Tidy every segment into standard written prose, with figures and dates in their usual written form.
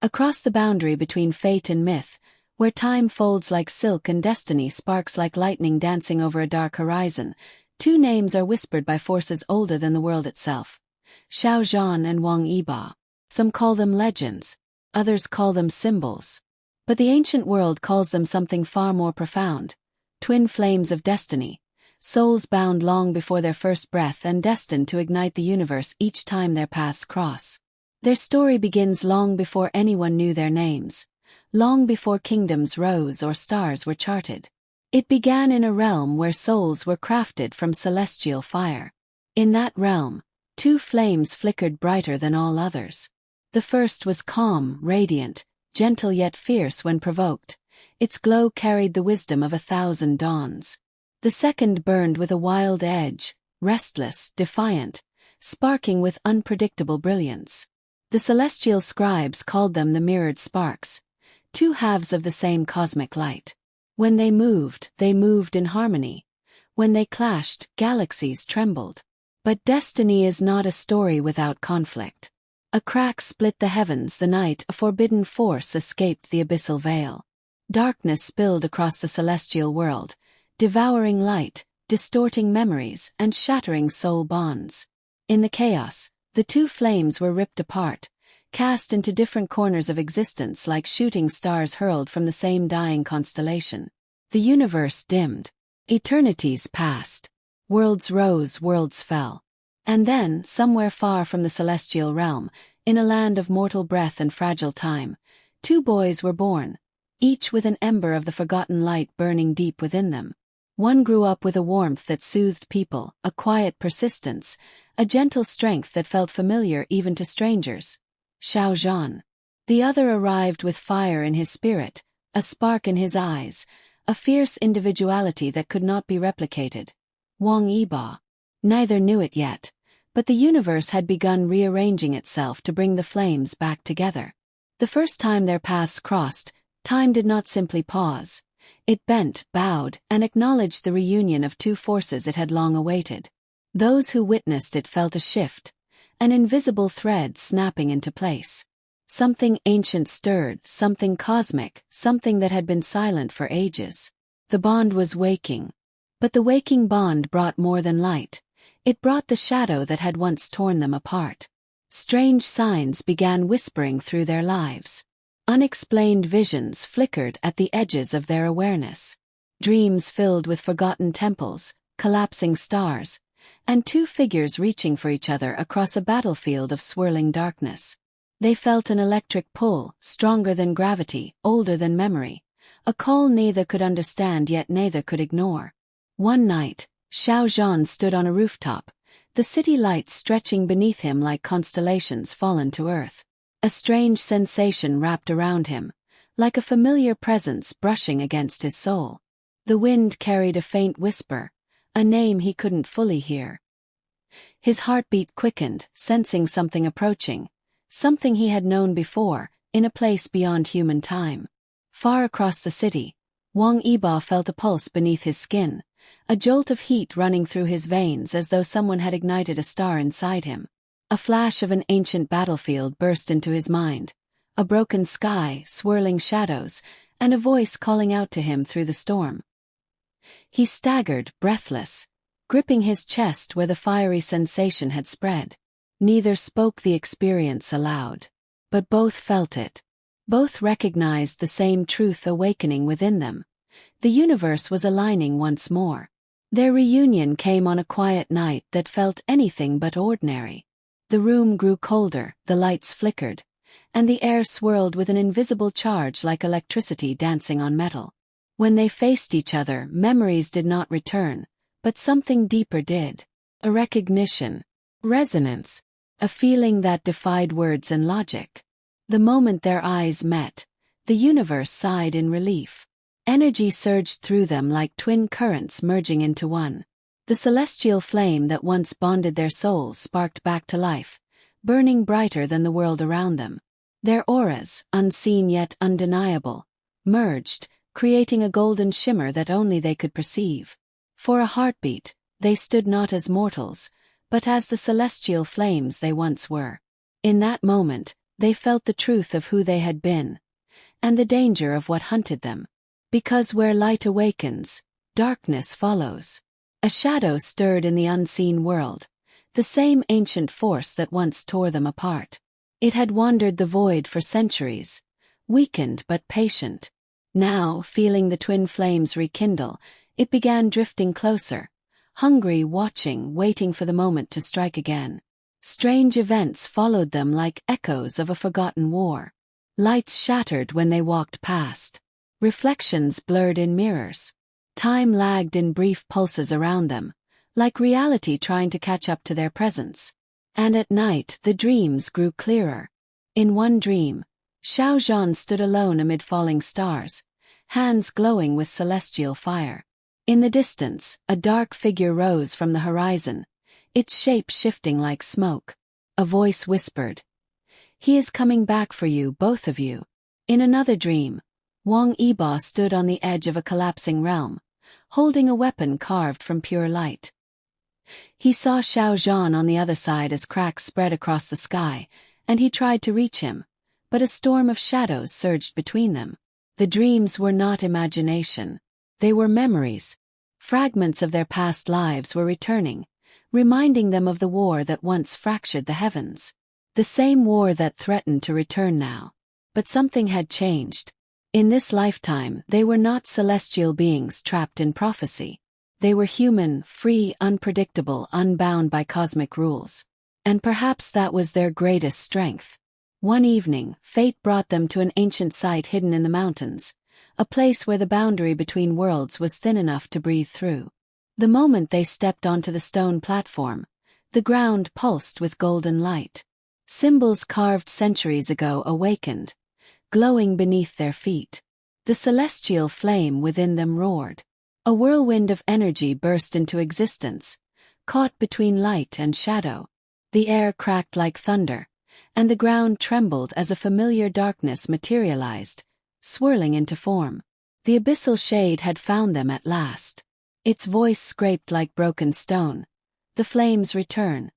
Across the boundary between fate and myth, where time folds like silk and destiny sparks like lightning dancing over a dark horizon, two names are whispered by forces older than the world itself: Xiao Zhan and Wang Yibo. Some call them legends, others call them symbols. But the ancient world calls them something far more profound: twin flames of destiny, souls bound long before their first breath and destined to ignite the universe each time their paths cross. Their story begins long before anyone knew their names, long before kingdoms rose or stars were charted. It began in a realm where souls were crafted from celestial fire. In that realm, two flames flickered brighter than all others. The first was calm, radiant, gentle yet fierce when provoked. Its glow carried the wisdom of 1,000 dawns. The second burned with a wild edge, restless, defiant, sparking with unpredictable brilliance. The celestial scribes called them the mirrored sparks, two halves of the same cosmic light. When they moved in harmony. When they clashed, galaxies trembled. But destiny is not a story without conflict. A crack split the heavens the night a forbidden force escaped the abyssal veil. Darkness spilled across the celestial world, devouring light, distorting memories, and shattering soul bonds. In the chaos, the two flames were ripped apart, cast into different corners of existence like shooting stars hurled from the same dying constellation. The universe dimmed. Eternities passed. Worlds rose, worlds fell. And then, somewhere far from the celestial realm, in a land of mortal breath and fragile time, two boys were born, each with an ember of the forgotten light burning deep within them. One grew up with a warmth that soothed people, a quiet persistence, a gentle strength that felt familiar even to strangers: Xiao Zhan. The other arrived with fire in his spirit, a spark in his eyes, a fierce individuality that could not be replicated: Wang Yibo. Neither knew it yet, but the universe had begun rearranging itself to bring the flames back together. The first time their paths crossed, time did not simply pause. It bent, bowed, and acknowledged the reunion of two forces it had long awaited. Those who witnessed it felt a shift, an invisible thread snapping into place. Something ancient stirred, something cosmic, something that had been silent for ages. The bond was waking. But the waking bond brought more than light. It brought the shadow that had once torn them apart. Strange signs began whispering through their lives. Unexplained visions flickered at the edges of their awareness. Dreams filled with forgotten temples, collapsing stars, and two figures reaching for each other across a battlefield of swirling darkness. They felt an electric pull, stronger than gravity, older than memory, a call neither could understand yet neither could ignore. One night, Xiao Zhan stood on a rooftop, the city lights stretching beneath him like constellations fallen to earth. A strange sensation wrapped around him, like a familiar presence brushing against his soul. The wind carried a faint whisper, a name he couldn't fully hear. His heartbeat quickened, sensing something approaching, something he had known before, in a place beyond human time. Far across the city, Wang Yibo felt a pulse beneath his skin, a jolt of heat running through his veins as though someone had ignited a star inside him. A flash of an ancient battlefield burst into his mind, a broken sky, swirling shadows, and a voice calling out to him through the storm. He staggered, breathless, gripping his chest where the fiery sensation had spread. Neither spoke the experience aloud, but both felt it. Both recognized the same truth awakening within them. The universe was aligning once more. Their reunion came on a quiet night that felt anything but ordinary. The room grew colder, the lights flickered, and the air swirled with an invisible charge like electricity dancing on metal. When they faced each other, memories did not return, but something deeper did. A recognition, resonance, a feeling that defied words and logic. The moment their eyes met, the universe sighed in relief. Energy surged through them like twin currents merging into one. The celestial flame that once bonded their souls sparked back to life, burning brighter than the world around them. Their auras, unseen yet undeniable, merged, creating a golden shimmer that only they could perceive. For a heartbeat, they stood not as mortals, but as the celestial flames they once were. In that moment, They felt the truth of who they had been, and the danger of what hunted them. Because where light awakens, darkness follows. A shadow stirred in the unseen world, the same ancient force that once tore them apart. It had wandered the void for centuries, weakened but patient. Now, feeling the twin flames rekindle, it began drifting closer, hungry, watching, waiting for the moment to strike again. Strange events followed them like echoes of a forgotten war. Lights shattered when they walked past. Reflections blurred in mirrors. Time lagged in brief pulses around them, like reality trying to catch up to their presence. And at night, the dreams grew clearer. In one dream, Xiao Zhan stood alone amid falling stars, hands glowing with celestial fire. In the distance, a dark figure rose from the horizon, its shape shifting like smoke. A voice whispered, "He is coming back for you, both of you." In another dream, Wang Yibo stood on the edge of a collapsing realm, holding a weapon carved from pure light. He saw Xiao Zhan on the other side as cracks spread across the sky, and he tried to reach him, but a storm of shadows surged between them. The dreams were not imagination. They were memories. Fragments of their past lives were returning, reminding them of the war that once fractured the heavens. The same war that threatened to return now. But something had changed. In this lifetime, they were not celestial beings trapped in prophecy. They were human, free, unpredictable, unbound by cosmic rules. And perhaps that was their greatest strength. One evening, fate brought them to an ancient site hidden in the mountains, a place where the boundary between worlds was thin enough to breathe through. The moment they stepped onto the stone platform, the ground pulsed with golden light. Symbols carved centuries ago awakened, glowing beneath their feet. The celestial flame within them roared. A whirlwind of energy burst into existence, caught between light and shadow. The air cracked like thunder, and the ground trembled as a familiar darkness materialized, swirling into form. The Abyssal Shade had found them at last. Its voice scraped like broken stone. The flames return,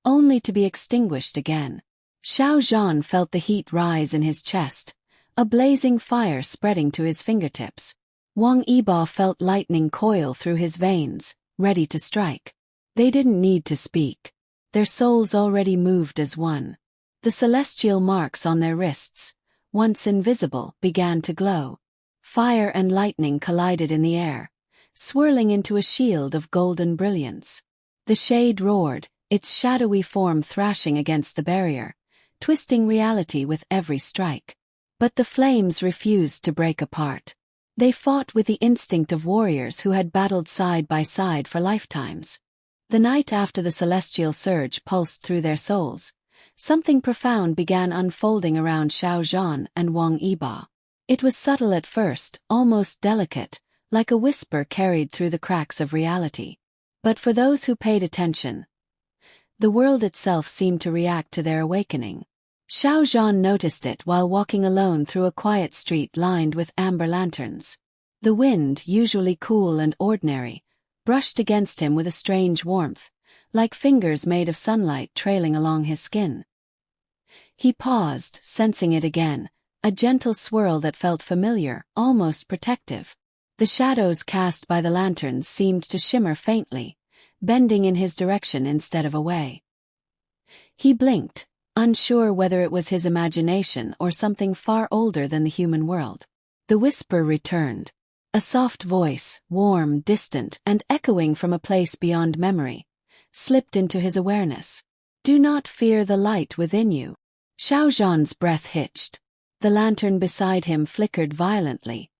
only to be extinguished again. Xiao Zhan felt the heat rise in his chest, a blazing fire spreading to his fingertips. Wang Yibo felt lightning coil through his veins, ready to strike. They didn't need to speak. Their souls already moved as one. The celestial marks on their wrists, once invisible, began to glow. Fire and lightning collided in the air, swirling into a shield of golden brilliance. The shade roared, its shadowy form thrashing against the barrier, twisting reality with every strike. But the flames refused to break apart. They fought with the instinct of warriors who had battled side by side for lifetimes. The night after the celestial surge pulsed through their souls, something profound began unfolding around Xiao Zhan and Wang Yibo. It was subtle at first, almost delicate, like a whisper carried through the cracks of reality. But for those who paid attention, the world itself seemed to react to their awakening. Xiao Zhan noticed it while walking alone through a quiet street lined with amber lanterns. The wind, usually cool and ordinary, brushed against him with a strange warmth, like fingers made of sunlight trailing along his skin. He paused, sensing it again, a gentle swirl that felt familiar, almost protective. The shadows cast by the lanterns seemed to shimmer faintly, bending in his direction instead of away. He blinked, unsure whether it was his imagination or something far older than the human world. The whisper returned. A soft voice, warm, distant, and echoing from a place beyond memory, slipped into his awareness. "Do not fear the light within you." Xiao Zhan's breath hitched. The lantern beside him flickered violently,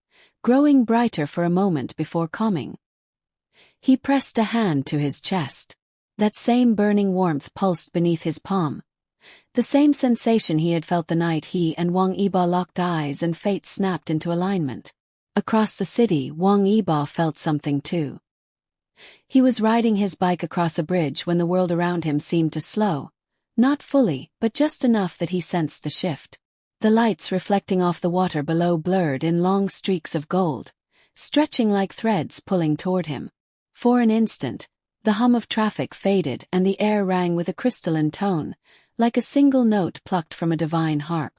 growing brighter for a moment before calming. He pressed a hand to his chest. That same burning warmth pulsed beneath his palm. The same sensation he had felt the night he and Wang Yibo locked eyes and fate snapped into alignment. Across the city, Wang Yibo felt something too. He was riding his bike across a bridge when the world around him seemed to slow, not fully, but just enough that he sensed the shift. The lights reflecting off the water below blurred in long streaks of gold, stretching like threads pulling toward him. For an instant, the hum of traffic faded and the air rang with a crystalline tone, like a single note plucked from a divine harp.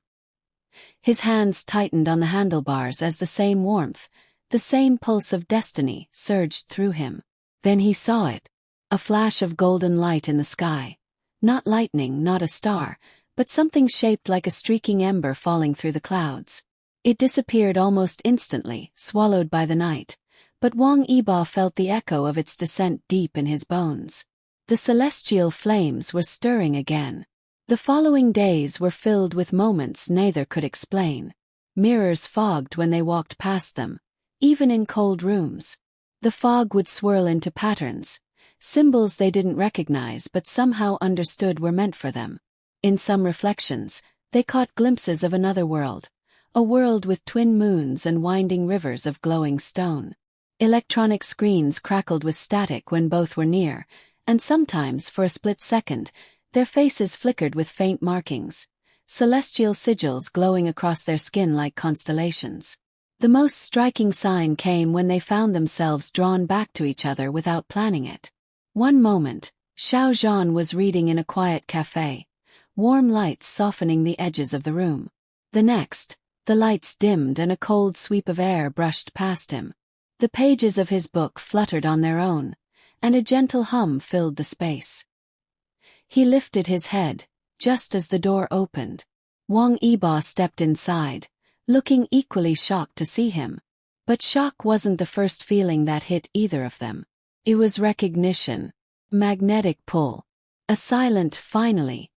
His hands tightened on the handlebars as the same warmth, the same pulse of destiny, surged through him. Then he saw it. A flash of golden light in the sky. Not lightning, not a star, but something shaped like a streaking ember falling through the clouds. It disappeared almost instantly, swallowed by the night, but Wang Yibo felt the echo of its descent deep in his bones. The celestial flames were stirring again. The following days were filled with moments neither could explain. Mirrors fogged when they walked past them, even in cold rooms. The fog would swirl into patterns, symbols they didn't recognize but somehow understood were meant for them. In some reflections, they caught glimpses of another world, a world with twin moons and winding rivers of glowing stone. Electronic screens crackled with static when both were near, and sometimes, for a split second, their faces flickered with faint markings, celestial sigils glowing across their skin like constellations. The most striking sign came when they found themselves drawn back to each other without planning it. One moment, Xiao Zhan was reading in a quiet cafe, warm lights softening the edges of the room. The next, the lights dimmed and a cold sweep of air brushed past him. The pages of his book fluttered on their own, and a gentle hum filled the space. He lifted his head, just as the door opened. Wang Yibo stepped inside, looking equally shocked to see him. But shock wasn't the first feeling that hit either of them. It was recognition, magnetic pull, a silent finally,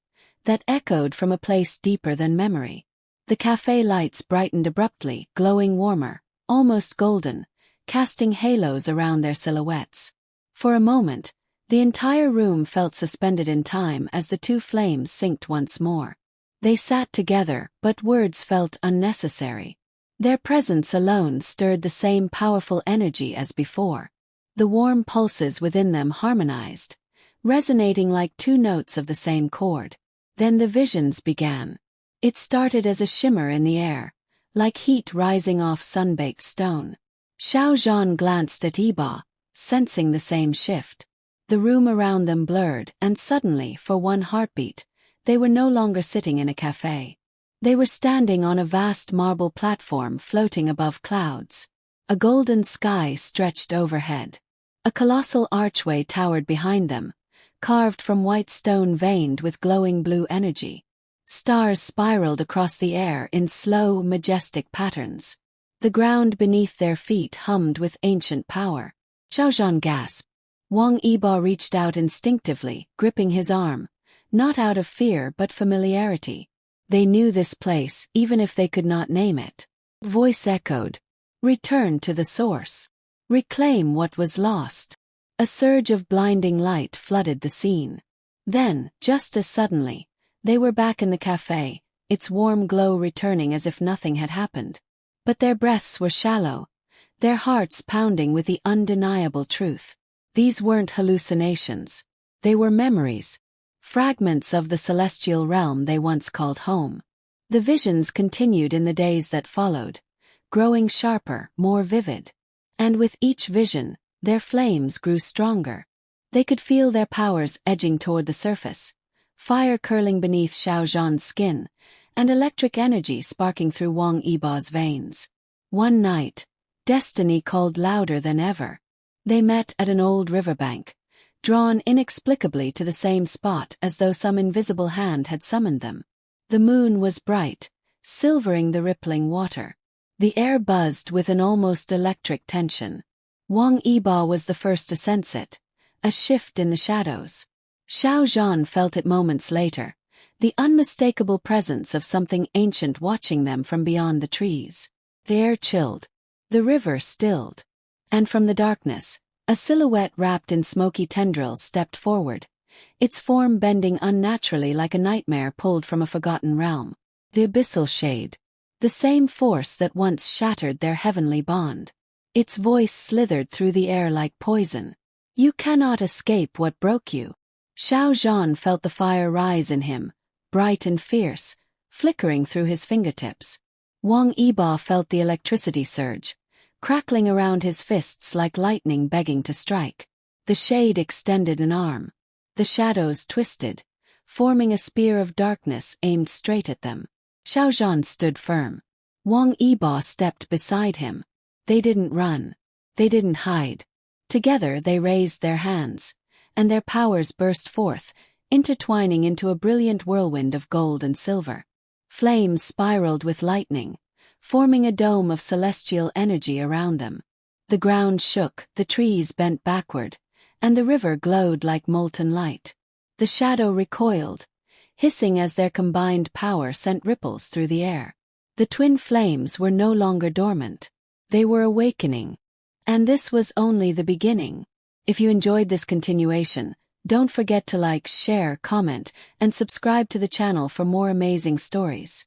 that echoed from a place deeper than memory. The cafe lights brightened abruptly, glowing warmer, almost golden, casting halos around their silhouettes. For a moment, the entire room felt suspended in time as the two flames synced once more. They sat together, but words felt unnecessary. Their presence alone stirred the same powerful energy as before. The warm pulses within them harmonized, resonating like two notes of the same chord. Then the visions began. It started as a shimmer in the air, like heat rising off sun-baked stone. Xiao Zhan glanced at Yibo, sensing the same shift. The room around them blurred, and suddenly, for one heartbeat, they were no longer sitting in a cafe. They were standing on a vast marble platform floating above clouds. A golden sky stretched overhead. A colossal archway towered behind them, carved from white stone veined with glowing blue energy. Stars spiraled across the air in slow, majestic patterns. The ground beneath their feet hummed with ancient power. Xiao Zhan gasped. Wang Yibo reached out instinctively, gripping his arm, not out of fear but familiarity. They knew this place, even if they could not name it. Voice echoed. Return to the source. Reclaim what was lost. A surge of blinding light flooded the scene. Then, just as suddenly, they were back in the cafe, its warm glow returning as if nothing had happened. But their breaths were shallow, their hearts pounding with the undeniable truth. These weren't hallucinations. They were memories, fragments of the celestial realm they once called home. The visions continued in the days that followed, growing sharper, more vivid. And with each vision, their flames grew stronger. They could feel their powers edging toward the surface, fire curling beneath Xiao Zhan's skin, and electric energy sparking through Wang Yibo's veins. One night, destiny called louder than ever. They met at an old riverbank, drawn inexplicably to the same spot as though some invisible hand had summoned them. The moon was bright, silvering the rippling water. The air buzzed with an almost electric tension. Wang Yibo was the first to sense it, a shift in the shadows. Xiao Zhan felt it moments later, the unmistakable presence of something ancient watching them from beyond the trees. The air chilled. The river stilled. And from the darkness, a silhouette wrapped in smoky tendrils stepped forward, its form bending unnaturally like a nightmare pulled from a forgotten realm. The Abyssal Shade. The same force that once shattered their heavenly bond. Its voice slithered through the air like poison. You cannot escape what broke you. Xiao Zhan felt the fire rise in him, bright and fierce, flickering through his fingertips. Wang Yibo felt the electricity surge, crackling around his fists like lightning begging to strike. The shade extended an arm. The shadows twisted, forming a spear of darkness aimed straight at them. Xiao Zhan stood firm. Wang Yibo stepped beside him. They didn't run. They didn't hide. Together they raised their hands, and their powers burst forth, intertwining into a brilliant whirlwind of gold and silver. Flames spiraled with lightning, forming a dome of celestial energy around them. The ground shook, the trees bent backward, and the river glowed like molten light. The shadow recoiled, hissing as their combined power sent ripples through the air. The twin flames were no longer dormant. They were awakening. And this was only the beginning. If you enjoyed this continuation, don't forget to like, share, comment, and subscribe to the channel for more amazing stories.